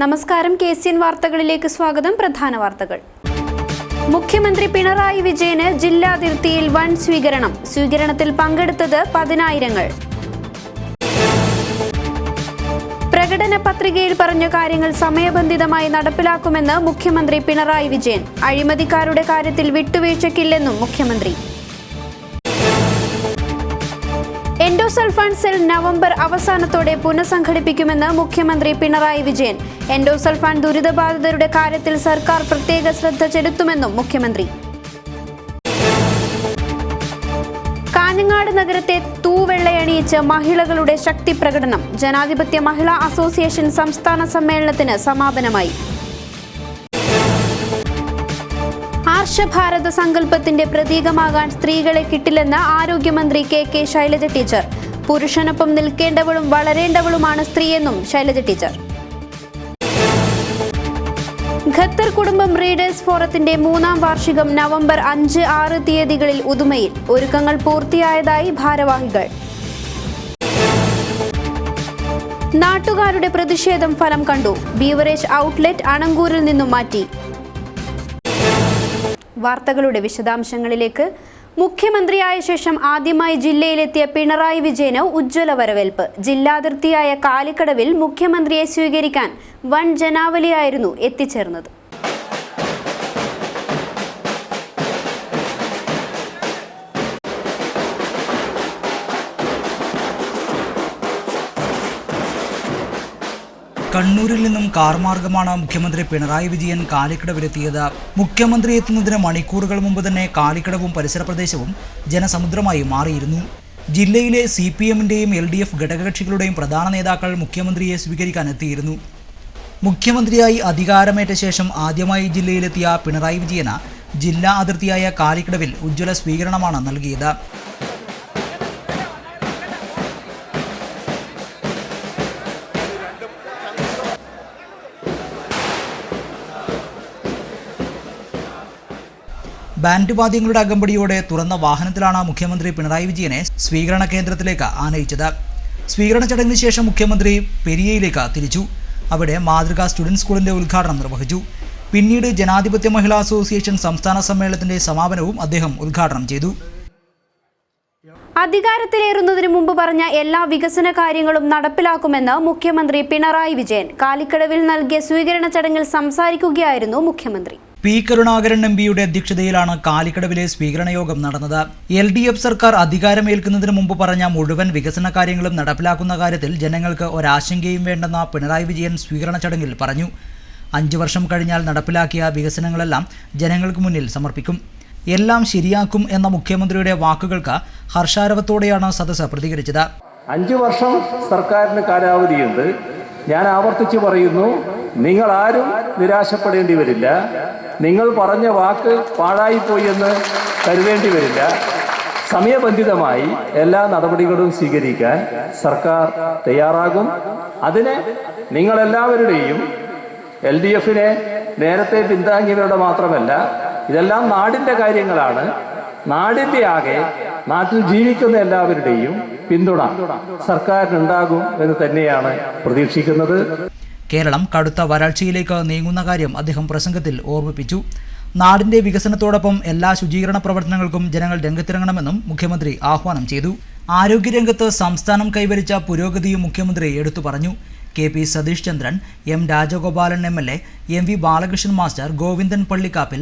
നമസ്കാരം. KCN വാർത്തകളിലേക്ക് സ്വാഗതം. പ്രധാന വാർത്തകൾ. മുഖ്യമന്ത്രി പിണറായി വിജയന് ജില്ലാതിർത്തിയിൽ വൻ സ്വീകരണം. സ്വീകരണത്തിൽ പങ്കെടുത്തത് 10,000-ങ്ങൾ. പ്രകടന പത്രികയിൽ പറഞ്ഞ കാര്യങ്ങൾ സമയബന്ധിതമായി നടപ്പിലാക്കുമെന്ന് മുഖ്യമന്ത്രി പിണറായി വിജയൻ. അഴിമതിക്കാരുടെ കാര്യത്തിൽ വിട്ടുവീഴ്ചയ്ക്കില്ലെന്നും മുഖ്യമന്ത്രി. എൻഡോസൾഫാൻ സെൽ നവംബർ അവസാനത്തോടെ പുനഃസംഘടിപ്പിക്കുമെന്ന് മുഖ്യമന്ത്രി പിണറായി വിജയൻ. എൻഡോസൾഫാൻ ദുരിതബാധിതരുടെ കാര്യത്തിൽ സർക്കാർ പ്രത്യേക ശ്രദ്ധ ചെലുത്തുമെന്നും മുഖ്യമന്ത്രി. കാഞ്ഞങ്ങാട് നഗരത്തെ തൂവെള്ളയണിയിച്ച് മഹിളകളുടെ ശക്തി പ്രകടനം. ജനാധിപത്യ മഹിളാ അസോസിയേഷൻ സംസ്ഥാന സമ്മേളനത്തിന് സമാപനമായി. ആർഷഭാരത സങ്കല്പത്തിന്റെ പ്രതീകമാകാൻ സ്ത്രീകളെ കിട്ടില്ലെന്ന് ആരോഗ്യമന്ത്രി KK ശൈലജ ടീച്ചർ. പുരുഷനൊപ്പം നിൽക്കേണ്ടവളും വളരേണ്ടവളുമാണ് സ്ത്രീയെന്നും ശൈലജ ടീച്ചർ. ഖത്തർ കുടുംബം റീഡേഴ്സ് ഫോറത്തിന്റെ 3ാം വാർഷികം നവംബർ 5, 6 തീയതികളിൽ ഉദുമയിൽ. ഒരുക്കങ്ങൾ പൂർത്തിയായതായി ഭാരവാഹികൾ. നാട്ടുകാരുടെ പ്രതിഷേധം ഫലം കണ്ടു. ബീവറേജ് ഔട്ട്ലെറ്റ് അണങ്കൂരിൽ നിന്നും മാറ്റി. വാർത്തകളുടെ വിശദാംശങ്ങളിലേക്ക്. മുഖ്യമന്ത്രിയായ ശേഷം ആദ്യമായി ജില്ലയിലെത്തിയ പിണറായി വിജയന് ഉജ്ജ്വല വരവേൽപ്പ്. ജില്ലാതിർത്തിയായ കാലിക്കടവിൽ മുഖ്യമന്ത്രിയെ സ്വീകരിക്കാൻ വൻ ജനാവലിയായിരുന്നു എത്തിച്ചേർന്നത്. കണ്ണൂരിൽ നിന്നും കാർ മാർഗമാണ് മുഖ്യമന്ത്രി പിണറായി വിജയൻ കാലിക്കടവിലെത്തിയത്. മുഖ്യമന്ത്രി എത്തുന്നതിന് മണിക്കൂറുകൾ മുമ്പ് തന്നെ കാലിക്കടവും പരിസര പ്രദേശവും ജനസമുദ്രമായി മാറിയിരുന്നു. ജില്ലയിലെ CPM-ന്റെയും LDF ഘടകകക്ഷികളുടെയും പ്രധാന നേതാക്കൾ മുഖ്യമന്ത്രിയെ സ്വീകരിക്കാൻ എത്തിയിരുന്നു. മുഖ്യമന്ത്രിയായി അധികാരമേറ്റ ശേഷം ആദ്യമായി ജില്ലയിലെത്തിയ പിണറായി വിജയന് ജില്ലാ അതിർത്തിയായ കാലിക്കടവിൽ ഉജ്ജ്വല സ്വീകരണമാണ് നൽകിയത്. ബാൻഡ് വാദ്യങ്ങളുടെ അകമ്പടിയോടെ തുറന്ന വാഹനത്തിലാണ് മുഖ്യമന്ത്രി പിണറായി വിജയനെ സ്വീകരണ കേന്ദ്രത്തിലേക്ക് ആനയിച്ചത്. സ്വീകരണ ചടങ്ങിന് ശേഷം മുഖ്യമന്ത്രി പെരിയയിലേക്ക് തിരിച്ചു. അവിടെ മാതൃകാ സ്റ്റുഡൻറ് സ്കൂളിന്റെ ഉദ്ഘാടനം നിർവഹിച്ചു. പിന്നീട് ജനാധിപത്യ മഹിളാ അസോസിയേഷൻ സംസ്ഥാന സമ്മേളനത്തിന്റെ സമാപനവും അദ്ദേഹം ഉദ്ഘാടനം ചെയ്തു. അധികാരത്തിലേറുന്നതിന് മുമ്പ് പറഞ്ഞ എല്ലാ വികസന കാര്യങ്ങളും നടപ്പിലാക്കുമെന്ന് മുഖ്യമന്ത്രി പിണറായി വിജയൻ. കാലിക്കടവിൽ നൽകിയ സ്വീകരണ ചടങ്ങിൽ സംസാരിക്കുകയായിരുന്നു മുഖ്യമന്ത്രി. P. കരുണാകരൻ MPയുടെ അധ്യക്ഷതയിലാണ് കാലിക്കടവിലെ സ്വീകരണ യോഗം നടന്നത്. LDF സർക്കാർ അധികാരമേൽക്കുന്നതിന് മുമ്പ് പറഞ്ഞ മുഴുവൻ വികസന കാര്യങ്ങളും നടപ്പിലാക്കുന്ന കാര്യത്തിൽ ജനങ്ങൾക്ക് ഒരാശങ്കയും വേണ്ടെന്ന് പിണറായി വിജയൻ സ്വീകരണ ചടങ്ങിൽ പറഞ്ഞു. 5 വർഷം കഴിഞ്ഞാൽ നടപ്പിലാക്കിയ വികസനങ്ങളെല്ലാം ജനങ്ങൾക്ക് മുന്നിൽ സമർപ്പിക്കും. എല്ലാം ശരിയാക്കും എന്ന മുഖ്യമന്ത്രിയുടെ വാക്കുകൾക്ക് ഹർഷാരവത്തോടെയാണ് സദസ്സ് പ്രതികരിച്ചത്. 5 വർഷം സർക്കാരിന് കാലാവധിയുണ്ട്. ഞാൻ ആവർത്തിച്ച് പറയുന്നു, നിങ്ങൾ ആരും നിരാശപ്പെടേണ്ടി വരില്ല. നിങ്ങൾ പറഞ്ഞ വാക്ക് പാഴായിപ്പോയി എന്ന് കരുതേണ്ടി വരില്ല. സമയബന്ധിതമായി എല്ലാ നടപടികളും സ്വീകരിക്കാൻ സർക്കാർ തയ്യാറാകും. അതിന് നിങ്ങളെല്ലാവരുടെയും LDF-നെ നേരത്തെ പിന്താങ്ങിയവരുടെ മാത്രമല്ല, ഇതെല്ലാം നാടിൻ്റെ കാര്യങ്ങളാണ്. നാടിൻ്റെ ആകെ നാട്ടിൽ ജീവിക്കുന്ന എല്ലാവരുടെയും പിന്തുണ സർക്കാരിനുണ്ടാകും എന്ന് തന്നെയാണ് പ്രതീക്ഷിക്കുന്നത്. കേരളം കടുത്ത വരൾച്ചയിലേക്ക് നീങ്ങുന്ന കാര്യം അദ്ദേഹം പ്രസംഗത്തിൽ ഓർമ്മിപ്പിച്ചു. നാടിന്റെ വികസനത്തോടൊപ്പം എല്ലാ ശുചീകരണ പ്രവർത്തനങ്ങൾക്കും ജനങ്ങൾ രംഗത്തിറങ്ങണമെന്നും മുഖ്യമന്ത്രി ആഹ്വാനം ചെയ്തു. ആരോഗ്യരംഗത്ത് സംസ്ഥാനം കൈവരിച്ച പുരോഗതിയും മുഖ്യമന്ത്രി എടുത്തു പറഞ്ഞു. KP Satheesh Chandran, M. Rajagopalan MLA, MV Balakrishnan master, Govindan Pallikkappil,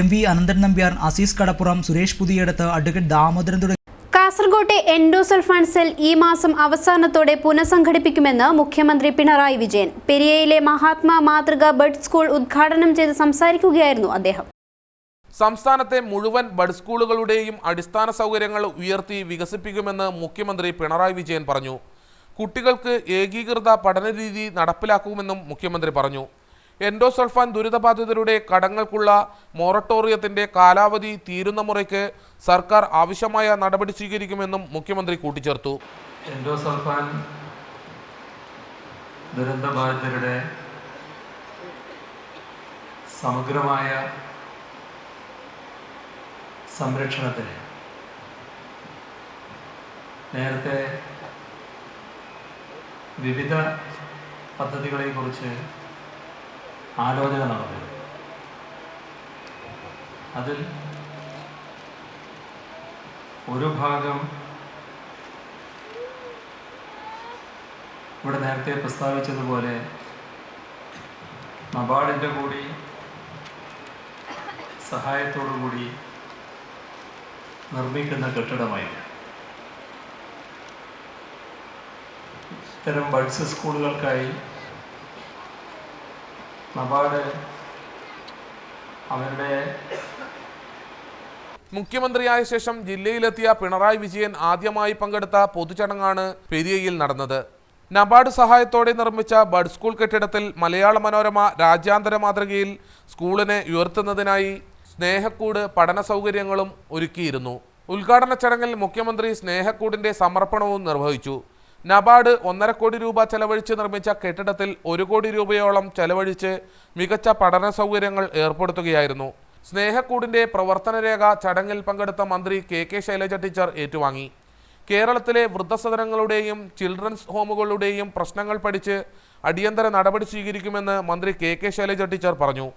MV Ananthan Nambiar, Azeez Kadappuram, Suresh Puthiyadath, advocate Damodaran തുടങ്ങി. കാസർകോട്ടെ എൻഡോസൾഫാൻ സെൽ ഈ മാസം അവസാനത്തോടെ പുനഃസംഘടിപ്പിക്കുമെന്ന് മുഖ്യമന്ത്രി പിണറായി വിജയൻ. പെരിയയിലെ മഹാത്മാ മാതൃക ബഡ് സ്കൂൾ ഉദ്ഘാടനം ചെയ്ത് സംസാരിക്കുകയായിരുന്നു അദ്ദേഹം. സംസ്ഥാനത്തെ മുഴുവൻ ബഡ് സ്കൂളുകളുടെയും അടിസ്ഥാന സൗകര്യങ്ങൾ ഉയർത്തി വികസിപ്പിക്കുമെന്ന് മുഖ്യമന്ത്രി പിണറായി വിജയൻ പറഞ്ഞു. കുട്ടികൾക്ക് ഏകീകൃത പഠനരീതി നടപ്പിലാക്കുമെന്നും മുഖ്യമന്ത്രി പറഞ്ഞു. എൻഡോസൾഫാൻ ദുരിതബാധിതരുടെ കടങ്ങൾക്കുള്ള മൊറട്ടോറിയത്തിന്റെ കാലാവധി തീരുന്ന മുറയ്ക്ക് സർക്കാർ ആവശ്യമായ നടപടി സ്വീകരിക്കുമെന്നും മുഖ്യമന്ത്രി കൂട്ടിച്ചേർത്തു. എൻഡോസൾഫാൻ ദുരന്തബാധിതരുടെ സമഗ്രമായ സംരക്ഷണത്തിന് നേരത്തെ വിവിധ പദ്ധതികളെക്കുറിച്ച് ആലോചന നടന്നു. അതിൽ ഒരു ഭാഗം ഇവിടെ നേരത്തെ പ്രസ്താവിച്ചതുപോലെ നബാർഡിൻ്റെ കൂടി സഹായത്തോടു കൂടി നിർമ്മിക്കുന്ന കെട്ടിടമായിരുന്നു. ഇത്തരം ബഡ്സ് സ്കൂളുകൾക്കായി നബാർഡ് അവരുടെ മുഖ്യമന്ത്രിയായ ശേഷം ജില്ലയിലെത്തിയ പിണറായി വിജയൻ ആദ്യമായി പങ്കെടുത്ത പൊതുചടങ്ങാണ് പെരിയയിൽ നടന്നത്. നബാർഡ് സഹായത്തോടെ നിർമ്മിച്ച ബഡ് സ്കൂൾ കെട്ടിടത്തിൽ മലയാള മനോരമ രാജ്യാന്തര മാതൃകയിൽ സ്കൂളിനെ ഉയർത്തുന്നതിനായി സ്നേഹക്കൂട് പഠന സൗകര്യങ്ങളും ഒരുക്കിയിരുന്നു. ഉദ്ഘാടന ചടങ്ങിൽ മുഖ്യമന്ത്രി സ്നേഹക്കൂടിന്റെ സമർപ്പണവും നിർവഹിച്ചു. നബാർഡ് 1.5 കോടി രൂപ ചെലവഴിച്ച് നിർമ്മിച്ച കെട്ടിടത്തിൽ 1 കോടി രൂപയോളം ചെലവഴിച്ച് മികച്ച പഠന സൗകര്യങ്ങൾ ഏർപ്പെടുത്തുകയായിരുന്നു. സ്നേഹക്കൂടിന്റെ പ്രവർത്തനരേഖ ചടങ്ങിൽ പങ്കെടുത്ത മന്ത്രി കെ ശൈലജ ടീച്ചർ ഏറ്റുവാങ്ങി. കേരളത്തിലെ വൃദ്ധസദനങ്ങളുടെയും ചിൽഡ്രൻസ് ഹോമുകളുടെയും പ്രശ്നങ്ങൾ പഠിച്ച് അടിയന്തര നടപടി സ്വീകരിക്കുമെന്ന് മന്ത്രി കെ ശൈലജ ടീച്ചർ പറഞ്ഞു.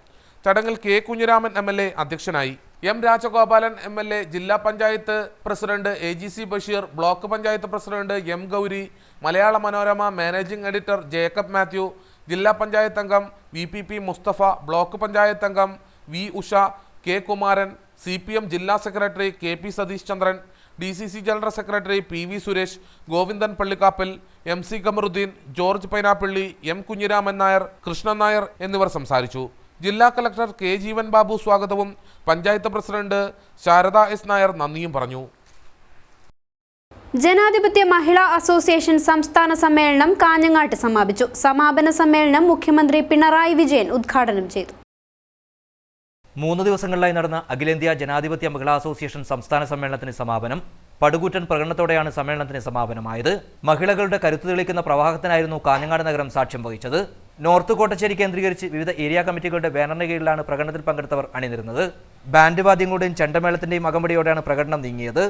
ചടങ്ങിൽ കെ കുഞ്ഞിരാമൻ MLA അധ്യക്ഷനായി. എം രാജഗോപാലൻ MLA, ജില്ലാ പഞ്ചായത്ത് പ്രസിഡന്റ് AGC ബഷീർ, block panchayat president M Gauri, Malayala Manorama managing editor Jacob Mathew, ജില്ലാ പഞ്ചായത്ത് അംഗം VPP മുസ്തഫ, ബ്ലോക്ക് പഞ്ചായത്ത് അംഗം V Usha, K Kumaran, CPM ജില്ലാ secretary KP Satheesh Chandran, DCC general secretary PV Suresh, Govindan Pallikkappal, MC Kamaruddin, George Painapally, M Kunhiraman Nair, Krishnan Nair എന്നിവർ സംസാരിച്ചു. ജില്ലാ കളക്ടർ K ജീവൻ ബാബു സ്വാഗതവും പഞ്ചായത്ത് പ്രസിഡന്റ് ശാരദ S നായർ നന്ദിയും പറഞ്ഞു. ജനാധിപത്യ മഹിളാ അസോസിയേഷൻ സംസ്ഥാന സമ്മേളനം കാഞ്ഞങ്ങാട്ട് സമാപിച്ചു. സമാപന സമ്മേളനം മുഖ്യമന്ത്രി പിണറായി വിജയൻ ഉദ്ഘാടനം ചെയ്തു. 3 ദിവസങ്ങളിലായി നടന്ന അഖിലേന്ത്യാ ജനാധിപത്യ മഹിളാ അസോസിയേഷൻ സംസ്ഥാന സമ്മേളനത്തിന് സമാപനം. പടുകൂറ്റൻ പ്രകടനത്തോടെയാണ് സമ്മേളനത്തിന് സമാപനമായത്. മഹിളകളുടെ കരുത്തു തെളിയിക്കുന്ന പ്രവാഹത്തിനായിരുന്നു കാഞ്ഞങ്ങാട് നഗരം സാക്ഷ്യം വഹിച്ചത്. നോർത്ത് കോട്ടശ്ശേരി കേന്ദ്രീകരിച്ച് വിവിധ ഏരിയ കമ്മിറ്റികളുടെ ബാനറിന് കീഴിലാണ് പ്രകടനത്തിൽ പങ്കെടുത്തവർ അണിനിരുന്നത്. ബാൻഡ് വാദ്യങ്ങളുടെയും ചെണ്ടമേളത്തിന്റെയും അകമ്പടിയോടെയാണ് പ്രകടനം നീങ്ങിയത്.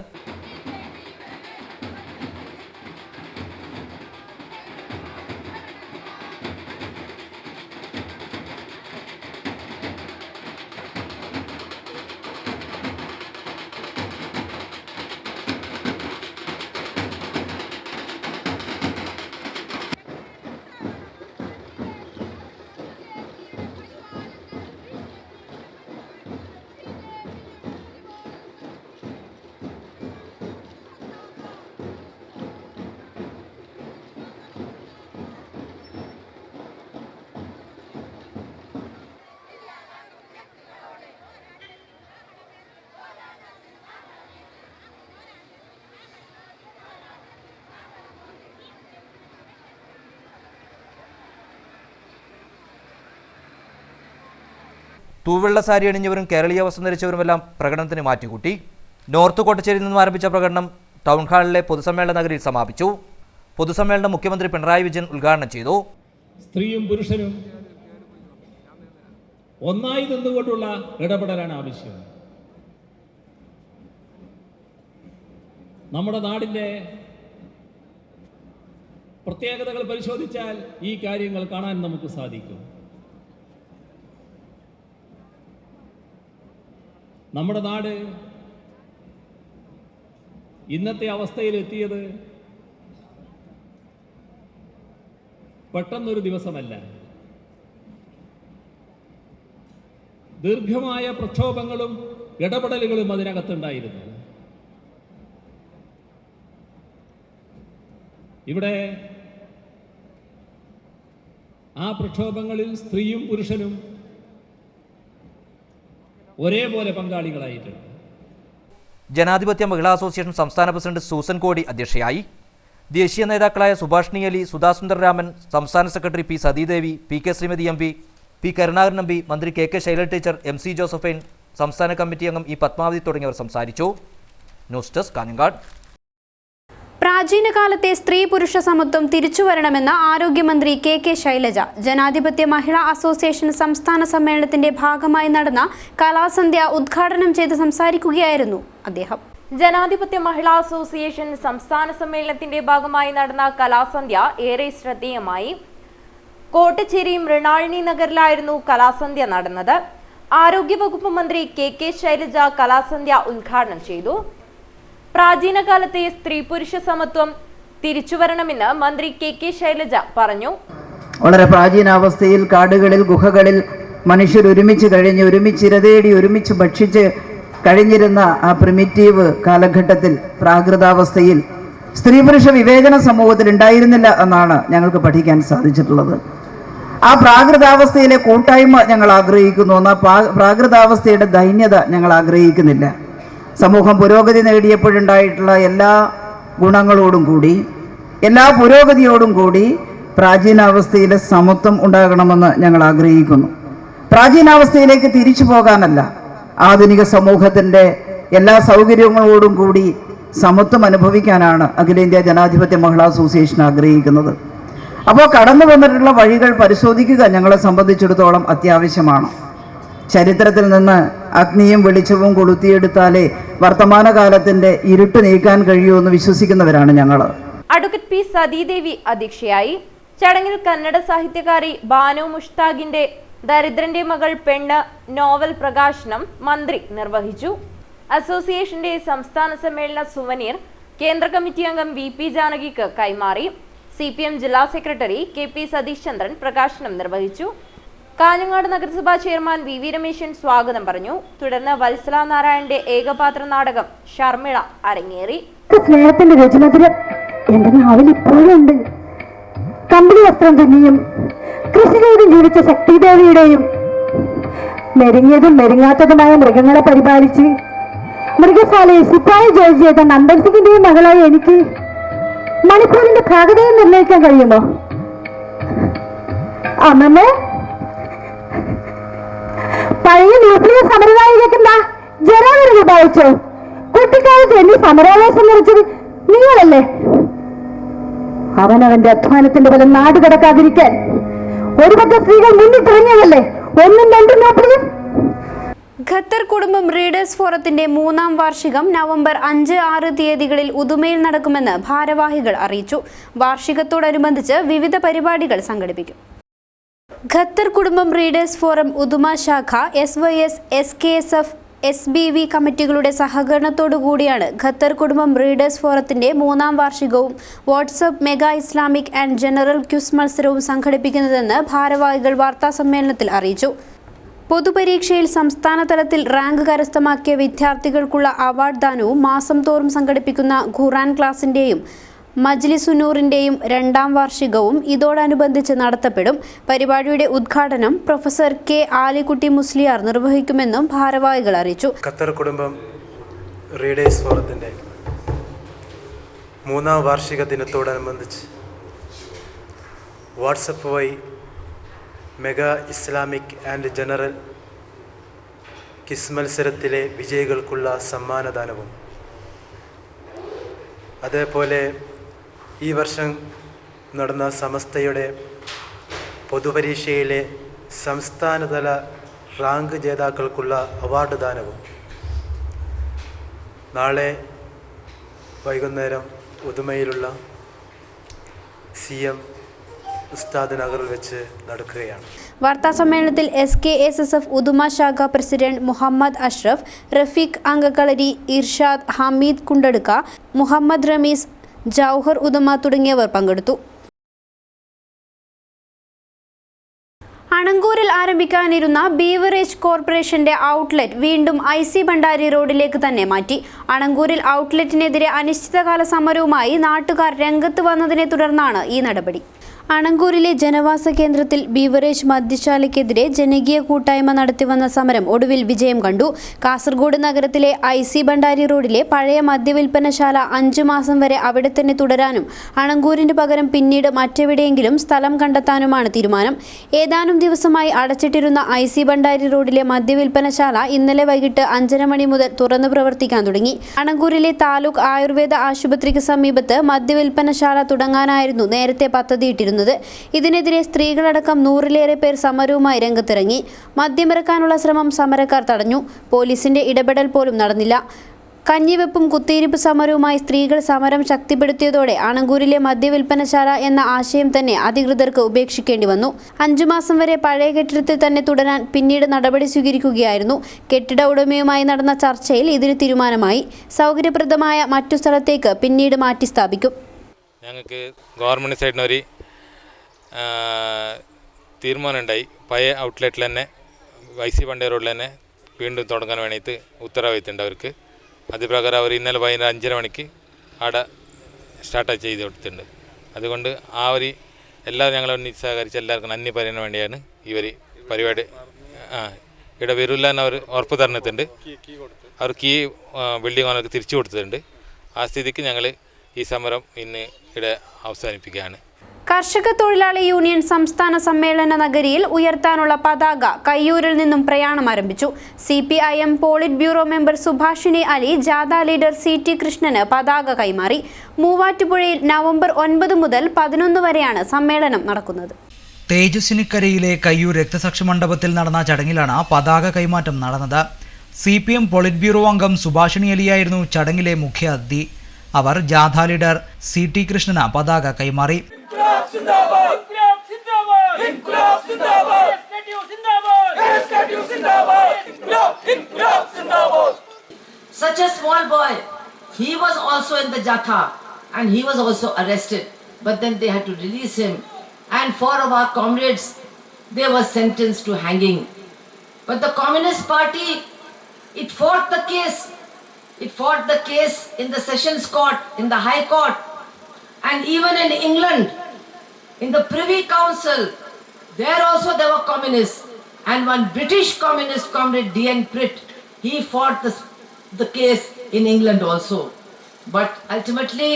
തൂവെള്ള സാരി അണിഞ്ഞവരും കേരളീയ വസ്ത്രം ധരിച്ചവരുമെല്ലാം പ്രകടനത്തിന് മാറ്റിക്കൂട്ടി. നോർത്ത് കോട്ടശ്ശേരിയിൽ നിന്നും ആരംഭിച്ച പ്രകടനം ടൗൺ ഹാളിലെ പൊതുസമ്മേളന നഗരിയിൽ സമാപിച്ചു. പൊതുസമ്മേളനം മുഖ്യമന്ത്രി പിണറായി വിജയൻ ഉദ്ഘാടനം ചെയ്തു. സ്ത്രീയും പുരുഷനും ഒന്നായി നിന്നുകൊണ്ടുള്ള ഇടപെടലാണ് ആവശ്യം. നമ്മുടെ നാടിൻ്റെ പ്രത്യേകതകൾ പരിശോധിച്ചാൽ ഈ കാര്യങ്ങൾ കാണാൻ നമുക്ക് സാധിക്കും. നമ്മുടെ നാട് ഇന്നത്തെ അവസ്ഥയിലെത്തിയത് പെട്ടെന്നൊരു ദിവസമല്ല. ദീർഘമായ പ്രക്ഷോഭങ്ങളും ഇടപെടലുകളും അതിനകത്തുണ്ടായിരുന്നു. ഇവിടെ ആ പ്രക്ഷോഭങ്ങളിൽ സ്ത്രീയും പുരുഷനും ഒരേപോലെ പങ്കാളികളായിട്ടുണ്ട്. ജനാധിപത്യ മഹിളാ അസോസിയേഷൻ സംസ്ഥാന പ്രസിഡന്റ് സൂസൻ കോടി അധ്യക്ഷയായി. ദേശീയ നേതാക്കളായ സുഭാഷിണി അലി, സുധാസുന്ദർ രാമൻ, സംസ്ഥാന secretary P Sathidevi, PK Shrimati MP, P Karunakaran MP, മന്ത്രി KK Shailaja teacher, MC Josephine, സംസ്ഥാന കമ്മിറ്റി അംഗം E പത്മാവതി തുടങ്ങിയവർ സംസാരിച്ചു. News desk Kanhangad. പ്രാചീന കാലത്തെ സ്ത്രീ പുരുഷ സമത്വം തിരിച്ചുവരണമെന്ന് ആരോഗ്യമന്ത്രി KK ശൈലജ. ജനാധിപത്യ മഹിളാ അസോസിയേഷൻ സംസ്ഥാന സമ്മേളനത്തിന്റെ ഭാഗമായി നടന്ന കലാസന്ധ്യ ഉദ്ഘാടനം ചെയ്ത് സംസാരിക്കുകയായിരുന്നു അദ്ദേഹം. ജനാധിപത്യ മഹിളാ അസോസിയേഷൻ സംസ്ഥാന സമ്മേളനത്തിന്റെ ഭാഗമായി നടന്ന കലാസന്ധ്യ ഏറെ ശ്രദ്ധേയമായി. കോട്ടച്ചേരി മൃണാളിനി നഗറിലായിരുന്നു കലാസന്ധ്യ നടന്നത്. ആരോഗ്യവകുപ്പ് മന്ത്രി കെ ശൈലജ കലാസന്ധ്യ ഉദ്ഘാടനം ചെയ്തു. പ്രാചീനകാലത്തെ സ്ത്രീ പുരുഷ സമത്വം തിരിച്ചുവരണമെന്ന് മന്ത്രി കെ ശൈലജ പറഞ്ഞു. വളരെ പ്രാചീനാവസ്ഥയിൽ കാടുകളിൽ ഗുഹകളിൽ മനുഷ്യർ ഒരുമിച്ച് കഴിഞ്ഞ് ഒരുമിച്ചിരതേടി ഒരുമിച്ച് ഭക്ഷിച്ച് കഴിഞ്ഞിരുന്ന ആ പ്രിമിറ്റീവ് കാലഘട്ടത്തിൽ പ്രാകൃതാവസ്ഥയിൽ സ്ത്രീ പുരുഷ വിവേചന സമൂഹത്തിൽ ഉണ്ടായിരുന്നില്ല എന്നാണ് ഞങ്ങൾക്ക് പഠിക്കാൻ സാധിച്ചിട്ടുള്ളത്. ആ പ്രാകൃതാവസ്ഥയിലെ കൂട്ടായ്മ ഞങ്ങൾ ആഗ്രഹിക്കുന്നു. എന്നാൽ പ്രാകൃതാവസ്ഥയുടെ ദൈന്യത ഞങ്ങൾ ആഗ്രഹിക്കുന്നില്ല. സമൂഹം പുരോഗതി നേടിയപ്പോഴുണ്ടായിട്ടുള്ള എല്ലാ ഗുണങ്ങളോടും കൂടി എല്ലാ പുരോഗതിയോടും കൂടി പ്രാചീനാവസ്ഥയിലെ സമത്വം ഉണ്ടാകണമെന്ന് ഞങ്ങൾ ആഗ്രഹിക്കുന്നു. പ്രാചീനാവസ്ഥയിലേക്ക് തിരിച്ചു പോകാനല്ല, ആധുനിക സമൂഹത്തിൻ്റെ എല്ലാ സൗകര്യങ്ങളോടും കൂടി സമത്വം അനുഭവിക്കാനാണ് അഖിലേന്ത്യാ ജനാധിപത്യ മഹിളാ അസോസിയേഷൻ ആഗ്രഹിക്കുന്നത്. അപ്പോൾ കടന്നു വന്നിട്ടുള്ള വഴികൾ പരിശോധിക്കുക ഞങ്ങളെ സംബന്ധിച്ചിടത്തോളം അത്യാവശ്യമാണ്. ചരിത്രത്തിൽ നിന്ന് അഗ്നിയും വെളിച്ചവും കൊളുത്തിയെടുത്താലേ വർത്തമാനകാലത്തിൻ്റെ ഇരുട്ട് നീക്കാൻ കഴിയുമെന്ന് വിശ്വസിക്കുന്നവരാണ് ഞങ്ങൾ. അഡ്വക്കേറ്റ് പി സതീദേവി അധ്യക്ഷയായി. ചടങ്ങിൽ കന്നഡ സാഹിത്യകാരി ബാനു മുഷ്താഖിന്റെ ദരിദ്രന്റെ മകൾ പെണ്ണ് നോവൽ പ്രകാശനം മന്ത്രി നിർവഹിച്ചു. അസോസിയേഷന്റെ സംസ്ഥാന സമ്മേളന സുവനീർ കേന്ദ്ര കമ്മിറ്റി അംഗം VP ജാനകിക്ക് കൈമാറി. CPM ജില്ലാ സെക്രട്ടറി KP സതീഷ് ചന്ദ്രൻ പ്രകാശനം നിർവഹിച്ചു. കാഞ്ഞങ്ങാട് നഗരസഭാ ചെയർമാൻ VV രമേശൻ സ്വാഗതം പറഞ്ഞു. തുടർന്ന് വത്സല നാരായണന്റെ ഏകപാത്ര നാടകം ഷർമിള അരങ്ങേറി. സ്നേഹത്തിന്റെ രചനത്തില് എന്റെ നാവിൽ ഇപ്പോഴുണ്ട്. കമ്പനി വസ്ത്രം തുന്നിയും കൃഷി ചെയ്ത് ജീവിച്ച ശക്തിദേവിയുടെയും മെരുങ്ങിയതും മെരുങ്ങാത്തതുമായ മൃഗങ്ങളെ പരിപാലിച്ച് മൃഗശാലയിൽ സിപ്പായി ജോലി ചെയ്ത നന്ദൻ സിംഗിന്റെയും മകളായി എനിക്ക് മണിപ്പൂരിന്റെ ഭാഗതയെ നിർണ്ണയിക്കാൻ കഴിയുമോ? അമ്മമ്മേ, പഴയ ന്യൂക്ലിയർ സമരനായികൾക്കെന്താ ജരാവരവ് ബാധിച്ചോ? കുട്ടിക്കാലത്ത് എന്നെ സമരാവേശം നിറച്ചത് നിങ്ങളല്ലേ? അവനവന്റെ അധ്വാനത്തിന്റെ ഫലം നാട് കടക്കാതിരിക്കാൻ ഒരുപറ്റം സ്ത്രീകൾ മുന്നിട്ടിറങ്ങിയതല്ലേ ഒന്നും രണ്ടും ന്യൂക്ലിയർ. ഖത്തർ കുടുംബം റീഡേഴ്സ് ഫോറത്തിന്റെ 3ാം വാർഷികം നവംബർ 5, 6 തീയതികളിൽ ഉദുമയിൽ നടക്കുമെന്ന് ഭാരവാഹികൾ അറിയിച്ചു. വാർഷികത്തോടനുബന്ധിച്ച് വിവിധ പരിപാടികൾ സംഘടിപ്പിക്കും. ഖത്തർ കുടുംബം റീഡേഴ്സ് ഫോറം ഉദുമ ശാഖ SYS SKSF SBV കമ്മിറ്റികളുടെ സഹകരണത്തോടുകൂടിയാണ് ഖത്തർ കുടുംബം റീഡേഴ്സ് ഫോറത്തിന്റെ 3ാം വാർഷികവും WhatsApp mega Islamic and general quiz മത്സരവും സംഘടിപ്പിക്കുന്നതെന്ന് ഭാരവാഹികൾ വാർത്താസമ്മേളനത്തിൽ അറിയിച്ചു. പൊതുപരീക്ഷയിൽ സംസ്ഥാന തലത്തിൽ റാങ്ക് കരസ്ഥമാക്കിയ വിദ്യാർത്ഥികൾക്കുള്ള അവാർഡ് ദാനവും മാസം തോറും സംഘടിപ്പിക്കുന്ന ഖുർആൻ ക്ലാസിന്റെയും മജ്ലിസുനൂറിന്റെയും 2ാം വാർഷികവും ഇതോടനുബന്ധിച്ച് നടത്തപ്പെടും. പരിപാടിയുടെ ഉദ്ഘാടനം പ്രൊഫസർ K ആലിക്കുട്ടി മുസ്ലിയാർ നിർവഹിക്കുമെന്നും ഭാരവാഹികൾ അറിയിച്ചു. ഖത്തർ കുടുംബം റീഡേഴ്സ് ഫോറത്തിന്റെ 3ാം വാർഷിക ദിനത്തോടനുബന്ധിച്ച് വാട്സപ്പ് വഴി mega Islamic and general quiz മത്സരത്തിലെ വിജയികൾക്കുള്ള സമ്മാനദാനവും അതേപോലെ ഈ വർഷം നടന്ന സമസ്തയുടെ പൊതുപരീക്ഷയിലെ സംസ്ഥാനതല റാങ്ക് ജേതാക്കൾക്കുള്ള അവാർഡ് ദാനവും നാളെ വൈകുന്നേരം ഉദുമയിലുള്ള CM ഉസ്താദ് നഗറിൽ വെച്ച് നടക്കുകയാണ്. വാർത്താസമ്മേളനത്തിൽ SKSSF ഉദുമ ശാഖ പ്രസിഡന്റ് മുഹമ്മദ് അഷ്റഫ്, റഫീഖ് അങ്കക്കളരി, ഇർഷാദ്, ഹമീദ് കുണ്ടടുക്ക, മുഹമ്മദ് റമീസ്, ജൗഹർ ഉദുമ തുടങ്ങിയവർ പങ്കെടുത്തു. അണങ്കൂരിൽ ആരംഭിക്കാനിരുന്ന ബീവറേജ് കോർപ്പറേഷന്റെ ഔട്ട്ലെറ്റ് വീണ്ടും IC ഭണ്ഡാരി റോഡിലേക്ക് തന്നെ മാറ്റി. അണങ്കൂരിൽ ഔട്ട്ലെറ്റിനെതിരെ അനിശ്ചിതകാല സമരവുമായി നാട്ടുകാർ രംഗത്ത് വന്നതിനെ തുടർന്നാണ് ഈ നടപടി. അണങ്കൂരിലെ ജനവാസ കേന്ദ്രത്തിൽ ബീവറേജ് മദ്യശാലയ്ക്കെതിരെ ജനകീയ കൂട്ടായ്മ നടത്തിവന്ന സമരം ഒടുവിൽ വിജയം കണ്ടു. കാസർഗോഡ് നഗരത്തിലെ IC ഭണ്ഡാരി റോഡിലെ പഴയ മദ്യവിൽപ്പനശാല 5 മാസം വരെ അവിടെ തന്നെ തുടരാനും അണങ്കൂരിന് പകരം പിന്നീട് മറ്റെവിടെയെങ്കിലും സ്ഥലം കണ്ടെത്താനുമാണ് തീരുമാനം. ഏതാനും ദിവസമായി അടച്ചിട്ടിരുന്ന IC ഭണ്ഡാരി റോഡിലെ മദ്യവിൽപ്പനശാല ഇന്നലെ വൈകിട്ട് 5:30 മണി മുതൽ തുറന്നു പ്രവർത്തിക്കാൻ തുടങ്ങി. അണങ്കൂരിലെ താലൂക്ക് ആയുർവേദ ആശുപത്രിക്ക് സമീപത്ത് മദ്യവിൽപ്പനശാല തുടങ്ങാനായിരുന്നു നേരത്തെ പദ്ധതിയിട്ടിരുന്നത്. ഇതിനെതിരെ സ്ത്രീകളടക്കം 100-ലേറെ പേർ സമരവുമായി രംഗത്തിറങ്ങി. മദ്യമിറക്കാനുള്ള ശ്രമം സമരക്കാർ തടഞ്ഞു. പോലീസിന്റെ ഇടപെടൽ പോലും നടന്നില്ല. കഞ്ഞിവെപ്പും കുത്തിയിരിപ്പ് സമരവുമായി സ്ത്രീകൾ സമരം ശക്തിപ്പെടുത്തിയതോടെ അണങ്കൂരിലെ മദ്യവിൽപ്പനശാല എന്ന ആശയം തന്നെ അധികൃതർക്ക് ഉപേക്ഷിക്കേണ്ടി വന്നു. 5 മാസം വരെ പഴയ കെട്ടിടത്തിൽ തന്നെ തുടരാൻ പിന്നീട് നടപടി സ്വീകരിക്കുകയായിരുന്നു. കെട്ടിട ഉടമയുമായി നടന്ന ചർച്ചയിൽ ഇതിന് തീരുമാനമായി. സൗകര്യപ്രദമായ മറ്റു സ്ഥലത്തേക്ക് പിന്നീട് മാറ്റി സ്ഥാപിക്കും. ഞങ്ങൾക്ക് ഗവൺമെൻറ് സൈഡിൽ നിന്ന് ഒരു തീരുമാനമുണ്ടായി. പഴയ ഔട്ട്ലെറ്റിൽ തന്നെ YC വണ്ടി റോഡിൽ തന്നെ വീണ്ടും തുടങ്ങാൻ വേണ്ടിയിട്ട് ഉത്തരവാദിത്തമുണ്ട് അവർക്ക്. അതുപ്രകാരം അവർ ഇന്നലെ വൈകുന്നേരം 5:30 മണിക്ക് അവിടെ സ്റ്റാർട്ട് ചെയ്ത് കൊടുത്തിട്ടുണ്ട്. അതുകൊണ്ട് ആ ഒരു എല്ലാവരും ഞങ്ങളെ ഒന്നിച്ച് സഹകരിച്ച് എല്ലാവർക്കും നന്ദി പറയാൻ വേണ്ടിയാണ് ഇവർ പരിപാടി ഇവിടെ വരില്ല എന്ന് അവർ ഉറപ്പ് തന്നിട്ടുണ്ട്. അവർ കീ ബിൽഡിംഗ് ഓണർക്ക് തിരിച്ചു കൊടുത്തിട്ടുണ്ട്. ആ സ്ഥിതിക്ക് ഞങ്ങൾ ഈ സമരം ഇന്ന് ഇവിടെ അവസാനിപ്പിക്കുകയാണ്. കർഷക തൊഴിലാളി യൂണിയൻ സംസ്ഥാന സമ്മേളന നഗരിയിൽ ഉയർത്താനുള്ള പതാക കയ്യൂരിൽ നിന്നും പ്രയാണം ആരംഭിച്ചു. CPIM polit bureau member Subhashini Ali ജാഥ ലീഡർ CT കൃഷ്ണന് പതാക കൈമാറി. മൂവാറ്റുപുഴയിൽ നവംബർ 9 മുതൽ 11 വരെയാണ് സമ്മേളനം നടക്കുന്നത്. തേജസ്വിനിക്കരയിലെ കയ്യൂർ രക്തസാക്ഷി മണ്ഡപത്തിൽ നടന്ന ചടങ്ങിലാണ് പതാക കൈമാറ്റം നടന്നത്. CPM പോളിറ്റ് ബ്യൂറോ അംഗം സുഭാഷിണി അലിയായിരുന്നു ചടങ്ങിലെ മുഖ്യ അതിഥി. അവർ ജാഥ ലീഡർ CT കൃഷ്ണന് പതാക കൈമാറി. Such a small boy, he was also in the Jatha and he was also arrested, but then they had to release him, and 4 of our comrades, they were sentenced to hanging. But the Communist Party, it fought the case. It fought the case in the Sessions Court, in the High Court, and even in England, in the Privy Council, there also there were communists. And one British communist comrade, D.N. Pritt, he fought the case in England also. But ultimately,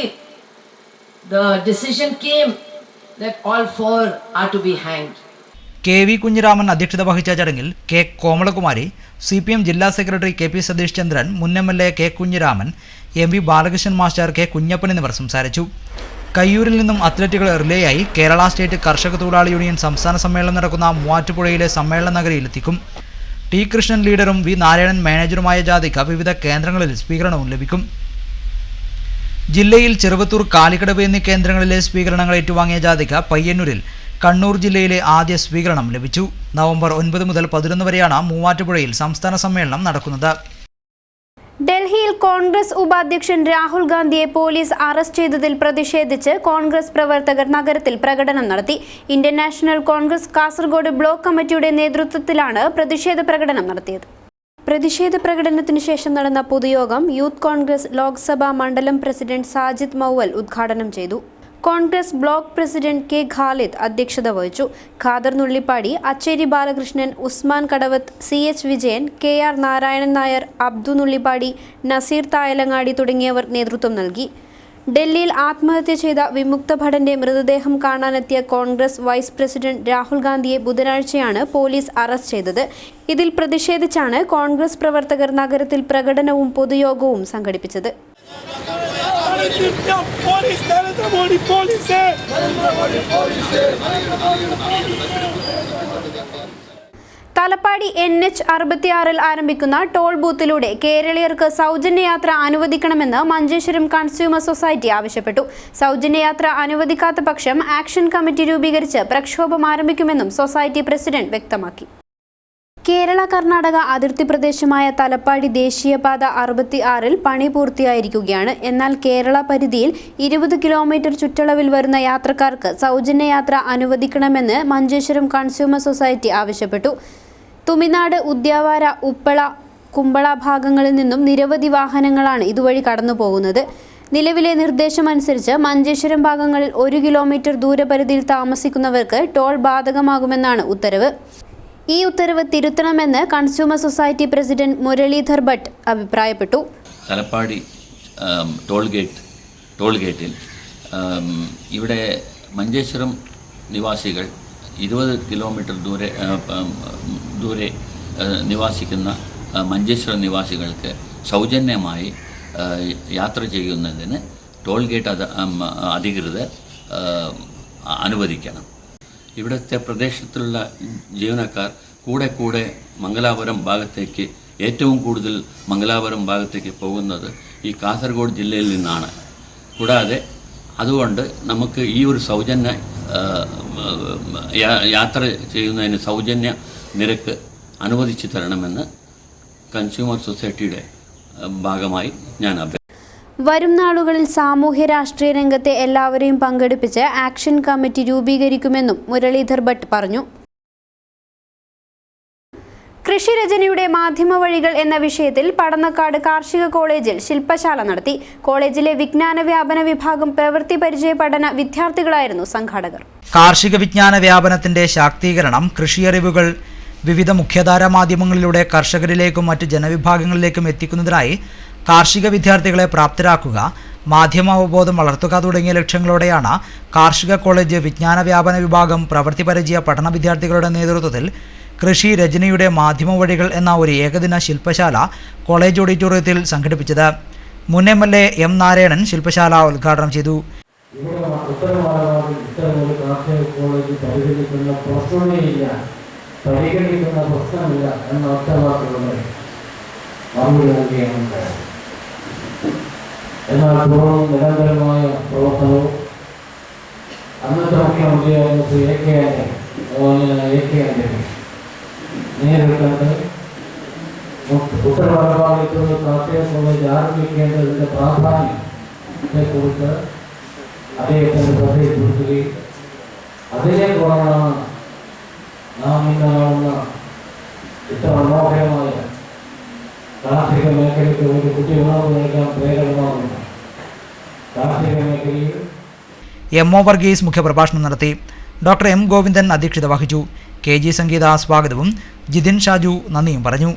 the decision came that all 4 are to be hanged. KV Kunhiraman അധ്യക്ഷത വഹിച്ച ചടങ്ങിൽ K Komalakumari, CPM ജില്ലാ secretary KP Satheesh Chandran, മുൻ MLA K Kunhiraman, MV Balakrishnan master, K Kunhappan എന്നിവർ സംസാരിച്ചു. കയ്യൂരിൽ നിന്നും അത്ലറ്റുകൾ റിലേയായി Kerala state കർഷക തൊഴിലാളി യൂണിയൻ സംസ്ഥാന സമ്മേളനം നടക്കുന്ന മൂവാറ്റുപുഴയിലെ സമ്മേളന നഗരിയിലെത്തിക്കും. T കൃഷ്ണൻ ലീഡറും V നാരായണൻ മാനേജറുമായ ജാഥയ്ക്ക് വിവിധ കേന്ദ്രങ്ങളിൽ സ്വീകരണവും ലഭിക്കും. ജില്ലയിൽ ചെറുവത്തൂർ, കാലിക്കടവ് എന്നീ കേന്ദ്രങ്ങളിലെ സ്വീകരണങ്ങൾ ഏറ്റുവാങ്ങിയ ജാഥയ്ക്ക് പയ്യന്നൂരിൽ കണ്ണൂർ ജില്ലയിലെ ആദ്യ സ്വീകരണം ലഭിച്ചു. നവംബർ 9 മുതൽ 11 വരെയാണ് മൂവാറ്റുപുഴയിൽ സംസ്ഥാന സമ്മേളനം നടക്കുന്നത്. ഡൽഹിയിൽ കോൺഗ്രസ് ഉപാധ്യക്ഷൻ രാഹുൽ ഗാന്ധിയെ പോലീസ് അറസ്റ്റ് ചെയ്തതിൽ പ്രതിഷേധിച്ച് കോൺഗ്രസ് പ്രവർത്തകർ നഗരത്തിൽ പ്രകടനം നടത്തി. Indian national Congress Kasaragod block കമ്മിറ്റിയുടെ നേതൃത്വത്തിലാണ് പ്രതിഷേധ പ്രകടനം നടത്തിയത്. പ്രതിഷേധ പ്രകടനത്തിന് ശേഷം നടന്ന പൊതുയോഗം യൂത്ത് കോൺഗ്രസ് ലോക്സഭാ മണ്ഡലം പ്രസിഡന്റ് സാജിദ് മൗവൽ ഉദ്ഘാടനം ചെയ്തു. Congress block president K Khalid അധ്യക്ഷത വഹിച്ചു. ഖാദർ നുള്ളിപ്പാടി, അച്ചേരി ബാലകൃഷ്ണൻ, ഉസ്മാൻ കടവത്ത്, CH വിജയൻ, KR നാരായണൻ നായർ, അബ്ദു നുള്ളിപ്പാടി, നസീർ തായലങ്ങാടി തുടങ്ങിയവർ നേതൃത്വം നൽകി. ഡൽഹിയിൽ ആത്മഹത്യ ചെയ്ത വിമുക്ത ഭടന്റെ മൃതദേഹം കാണാനെത്തിയ കോൺഗ്രസ് വൈസ് പ്രസിഡന്റ് രാഹുൽ ഗാന്ധിയെ ബുധനാഴ്ചയാണ് പോലീസ് അറസ്റ്റ് ചെയ്തത്. ഇതിൽ പ്രതിഷേധിച്ചാണ് കോൺഗ്രസ് പ്രവർത്തകർ നഗരത്തിൽ പ്രകടനവും പൊതുയോഗവും സംഘടിപ്പിച്ചത്. തലപ്പാടി NH66 ആരംഭിക്കുന്ന ടോൾ ബൂത്തിലൂടെ കേരളീയർക്ക് സൗജന്യ യാത്ര അനുവദിക്കണമെന്ന് മഞ്ചേശ്വരം കൺസ്യൂമർ സൊസൈറ്റി ആവശ്യപ്പെട്ടു. സൗജന്യ യാത്ര അനുവദിക്കാത്ത പക്ഷം ആക്ഷൻ കമ്മിറ്റി രൂപീകരിച്ച് പ്രക്ഷോഭം ആരംഭിക്കുമെന്നും സൊസൈറ്റി പ്രസിഡന്റ് വ്യക്തമാക്കി. കേരള കർണാടക അതിർത്തി പ്രദേശമായ തലപ്പാടി ദേശീയപാത 66 പണി പൂർത്തിയായിരിക്കുകയാണ്. എന്നാൽ കേരള പരിധിയിൽ 20 കിലോമീറ്റർ ചുറ്റളവിൽ വരുന്ന യാത്രക്കാർക്ക് സൗജന്യ യാത്ര അനുവദിക്കണമെന്ന് മഞ്ചേശ്വരം കൺസ്യൂമർ സൊസൈറ്റി ആവശ്യപ്പെട്ടു. തുമിനാട്, ഉദ്യാവാര, ഉപ്പള, കുമ്പള ഭാഗങ്ങളിൽ നിന്നും നിരവധി വാഹനങ്ങളാണ് ഇതുവഴി കടന്നു പോകുന്നത്. നിലവിലെ നിർദ്ദേശമനുസരിച്ച് മഞ്ചേശ്വരം ഭാഗങ്ങളിൽ 1 കിലോമീറ്റർ ദൂരപരിധിയിൽ താമസിക്കുന്നവർക്ക് ടോൾ ബാധകമാകുമെന്നാണ് ഉത്തരവ്. ഈ ഉത്തരവ് തിരുത്തണമെന്ന് consumer society president Muralidhar Bhat അഭിപ്രായപ്പെട്ടു. തലപ്പാടി ടോൾ ഗേറ്റിൽ ഇവിടെ മഞ്ചേശ്വരം നിവാസികൾ 20 കിലോമീറ്റർ ദൂരെ നിവാസിക്കുന്ന മഞ്ചേശ്വരം നിവാസികൾക്ക് സൗജന്യമായി യാത്ര ചെയ്യുന്നതിന് ടോൾ ഗേറ്റ് അധികൃതർ അനുവദിക്കണം. ഇവിടുത്തെ പ്രദേശത്തുള്ള ജീവനക്കാർ കൂടെ മംഗലാപുരം ഭാഗത്തേക്ക് ഏറ്റവും കൂടുതൽ മംഗലാപുരം ഭാഗത്തേക്ക് പോകുന്നത് ഈ കാസർഗോഡ് ജില്ലയിൽ നിന്നാണ്. കൂടാതെ അതുകൊണ്ട് നമുക്ക് ഈ ഒരു സൗജന്യ യാത്ര ചെയ്യുന്നതിന് സൗജന്യ നിരക്ക് അനുവദിച്ചു തരണമെന്ന് കൺസ്യൂമർ സൊസൈറ്റിയുടെ ഭാഗമായി ഞാൻ വരും നാളുകളിൽ സാമൂഹ്യ രാഷ്ട്രീയ രംഗത്തെ എല്ലാവരെയും പങ്കെടുപ്പിച്ച് ആക്ഷൻ കമ്മിറ്റി രൂപീകരിക്കുമെന്നും മുരളീധർ ഭട്ട് പറഞ്ഞു. കൃഷിരചനയുടെ മാധ്യമ വഴികൾ എന്ന വിഷയത്തിൽ പടന്നക്കാട് കാർഷിക കോളേജിൽ ശില്പശാല നടത്തി. കോളേജിലെ വിജ്ഞാന വ്യാപന വിഭാഗം പ്രവൃത്തി പരിചയ പഠന വിദ്യാർത്ഥികളായിരുന്നു സംഘാടകർ. കാർഷിക വിജ്ഞാന വ്യാപനത്തിന്റെ ശാക്തീകരണം, കൃഷിയറിവുകൾ വിവിധ മുഖ്യധാരാ മാധ്യമങ്ങളിലൂടെ കർഷകരിലേക്കും മറ്റ് ജനവിഭാഗങ്ങളിലേക്കും എത്തിക്കുന്നതിനായി കാർഷിക വിദ്യാർത്ഥികളെ പ്രാപ്തരാക്കുക, മാധ്യമവബോധം വളർത്തുക തുടങ്ങിയ ലക്ഷ്യങ്ങളോടെയാണ് കാർഷിക കോളേജ് വിജ്ഞാന വ്യാപന വിഭാഗം പ്രവൃത്തി പരിചയ പഠന വിദ്യാർത്ഥികളുടെ നേതൃത്വത്തിൽ കൃഷി രചനയുടെ മാധ്യമ വഴികൾ എന്ന ഒരു ഏകദിന ശില്പശാല കോളേജ് ഓഡിറ്റോറിയത്തിൽ സംഘടിപ്പിച്ചത്. മുൻ MLA M. നാരായണൻ ശില്പശാല ഉദ്ഘാടനം ചെയ്തു. പരിഗണിക്കുന്ന പ്രശ്നമില്ല എന്ന ഒറ്റവാക്കുകളുടെ മറുപടി നൽകുകയാണ്. എന്നാൽ തുടർന്നും നിരന്തരമായ പ്രവർത്തനവും അന്നത്തെ മുഖ്യമന്ത്രിയായിരുന്ന ശ്രീ A. K. ആന്റണി നേരിട്ടുണ്ട് ഉത്തരവാദിത്വത്തിൽ കാർഷിക കോളേജ് ആരംഭിക്കേണ്ടതിൻ്റെ പ്രാധാന്യത്തെക്കുറിച്ച് അദ്ദേഹത്തിൻ്റെ ശ്രദ്ധയിൽപ്പെടുത്തുകയും അതിനെ തുടർന്നാണ് നാം ഇന്ന് കാണുന്ന ഇത്ര മനോഹരമായ കാർഷിക മേഖലയ്ക്ക് ഒരു കുട്ടി ഉണർവ് നൽകാൻ പ്രേരണമാകുന്ന കാർഷിക മേഖലയിൽ MO വർഗീസ് മുഖ്യപ്രഭാഷണം നടത്തി. Doctor M. ഗോവിന്ദൻ അധ്യക്ഷത വഹിച്ചു. KG സംഗീത സ്വാഗതവും ജിതിൻ ഷാജു നന്ദിയും പറഞ്ഞു.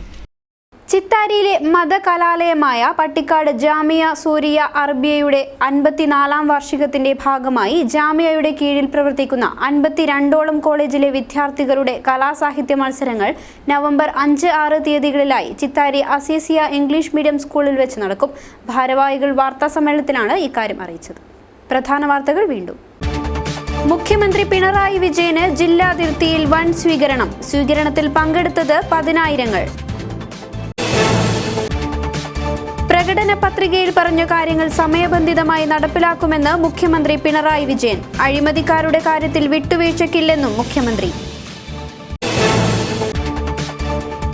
ചിത്താരിയിലെ മതകലാലയമായ പട്ടിക്കാട് ജാമിയ സൂരിയ അറബിയയുടെ 54ാം വാർഷികത്തിന്റെ ഭാഗമായി ജാമിയയുടെ കീഴിൽ പ്രവർത്തിക്കുന്ന 52ഓളം കോളേജിലെ വിദ്യാർത്ഥികളുടെ കലാസാഹിത്യ മത്സരങ്ങൾ നവംബർ 5-6 തീയതികളിലായി ചിത്താരി അസീസിയ ഇംഗ്ലീഷ് മീഡിയം സ്കൂളിൽ വെച്ച് നടക്കും. ഭാരവാഹികൾ വാർത്താസമ്മേളനത്തിലാണ് ഇക്കാര്യം അറിയിച്ചത്. പ്രധാന വാർത്തകൾ വീണ്ടും. മുഖ്യമന്ത്രി പിണറായി വിജയന് ജില്ലാതിർത്തിയിൽ വൻ സ്വീകരണം. സ്വീകരണത്തിൽ പങ്കെടുത്തത് 10,000-ങ്ങൾ. പ്രകടന പത്രികയിൽ പറഞ്ഞ കാര്യങ്ങൾ സമയബന്ധിതമായി നടപ്പിലാക്കുമെന്ന് മുഖ്യമന്ത്രി പിണറായി വിജയൻ. അഴിമതിക്കാരുടെ കാര്യത്തിൽ വിട്ടുവീഴ്ചയ്ക്കില്ലെന്നും മുഖ്യമന്ത്രി.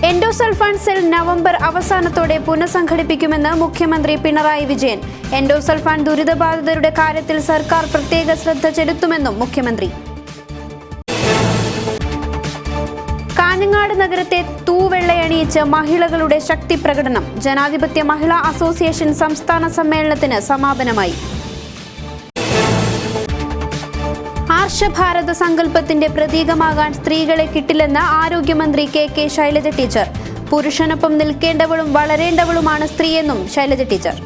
എൻഡോസൾഫാൻ സെൽ നവംബർ അവസാനത്തോടെ പുനഃസംഘടിപ്പിക്കുമെന്ന് മുഖ്യമന്ത്രി പിണറായി വിജയൻ. എൻഡോസൾഫാൻ ദുരിതബാധിതരുടെ കാര്യത്തിൽ സർക്കാർ പ്രത്യേക ശ്രദ്ധ ചെലുത്തുമെന്നും മുഖ്യമന്ത്രി. കാഞ്ഞങ്ങാട് നഗരത്തെ തൂവെള്ളയണിയിച്ച് മഹിളകളുടെ ശക്തി പ്രകടനം. ജനാധിപത്യ മഹിളാ അസോസിയേഷൻ സംസ്ഥാന സമ്മേളനത്തിന് സമാപനമായി. ആർഷഭാരത സങ്കല്പത്തിന്റെ പ്രതീകമാകാൻ സ്ത്രീകളെ കിട്ടില്ലെന്ന് ആരോഗ്യമന്ത്രി KK ശൈലജ ടീച്ചർ. പുരുഷനൊപ്പം നിൽക്കേണ്ടവളും വളരേണ്ടവളുമാണ് സ്ത്രീയെന്നും ശൈലജ ടീച്ചർ.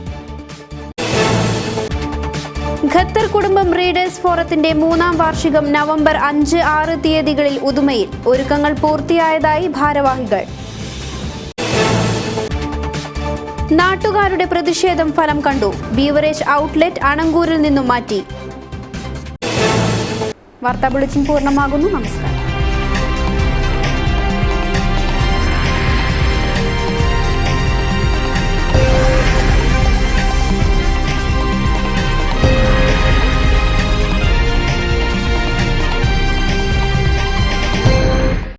ഖത്തർ കുടുംബം റീഡേഴ്സ് ഫോറത്തിന്റെ 3ാം വാർഷികം നവംബർ 5-6 തീയതികളിൽ ഉദുമയിൽ. ഒരുക്കങ്ങൾ പൂർത്തിയായതായി ഭാരവാഹികൾ. നാട്ടുകാരുടെ പ്രതിഷേധം ഫലം കണ്ടു. ബീവറേജ് ഔട്ട്ലെറ്റ് അണങ്കൂരിൽ നിന്നും മാറ്റി. വാർത്താ ബുള്ളറ്റിൻ പൂർണ്ണമാകുന്നു. നമസ്കാരം.